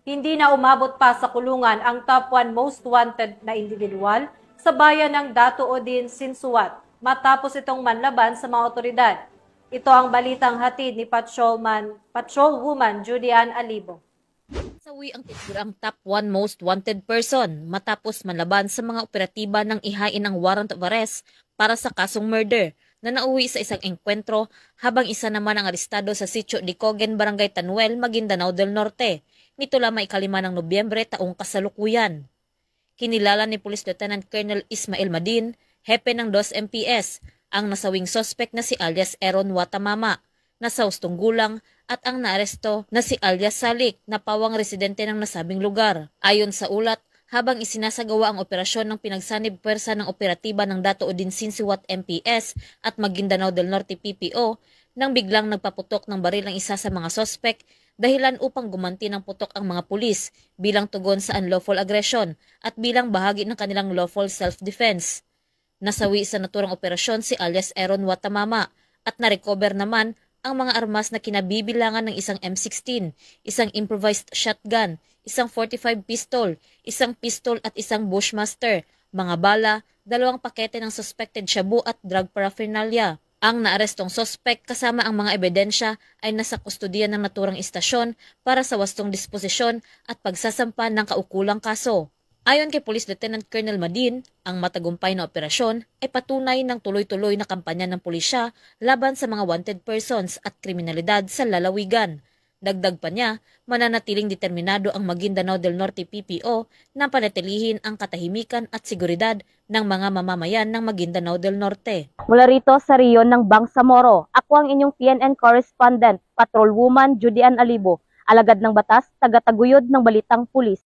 Hindi na umabot pa sa kulungan ang top 1 most wanted na individual sa bayan ng Datuodin, Sinsuat matapos itong manlaban sa mga otoridad. Ito ang balitang hatid ni Patrolwoman Judy Ann Alibo. Sawi ang titurang top 1 most wanted person matapos manlaban sa mga operatiba ng ihain ng warrant of arrest para sa kasong murder na nauwi sa isang engkwentro habang isa naman ang arestado sa sitio Dicogen, Barangay Tanuel, Maguindanao del Norte. Nito lamang ikalima ng Nobyembre taong kasalukuyan. Kinilala ni Police Lieutenant Colonel Ismael Madin, hepe ng 2 MPS, ang nasawing suspect na si alias Aaron Watamama, na sa hustong gulang at ang naaresto na si alias Salik na pawang residente ng nasabing lugar. Ayon sa ulat, habang isinasagawa ang operasyon ng pinagsanib pwersa ng operatiba ng Datuodin Sinsuat MPS at Maguindanao del Norte PPO, nang biglang nagpaputok ng baril ang isa sa mga sospek dahilan upang gumanti ng putok ang mga pulis bilang tugon sa unlawful aggression at bilang bahagi ng kanilang lawful self-defense. Nasawi sa naturang operasyon si alias Aaron Watamama at narecover naman ang mga armas na kinabibilangan ng isang M16, isang improvised shotgun, isang 45 pistol, isang pistol at isang Bushmaster, mga bala, 2 pakete ng suspected shabu at drug paraphernalia. Ang naarestong suspect kasama ang mga ebidensya ay nasa kustodiya ng naturang istasyon para sa wastong disposisyon at pagsasampa ng kaukulang kaso. Ayon kay Police Lieutenant Colonel Madin, ang matagumpay na operasyon ay patunay ng tuloy-tuloy na kampanya ng pulisya laban sa mga wanted persons at kriminalidad sa lalawigan. Dagdag pa niya, mananatiling determinado ang Maguindanao del Norte PPO na panatilihin ang katahimikan at seguridad ng mga mamamayan ng Maguindanao del Norte. Mula rito sa riyon ng Bangsamoro, ako ang inyong PNN correspondent, Patrolwoman Judy Ann Alibo, alagad ng batas, tagataguyod ng balitang pulis.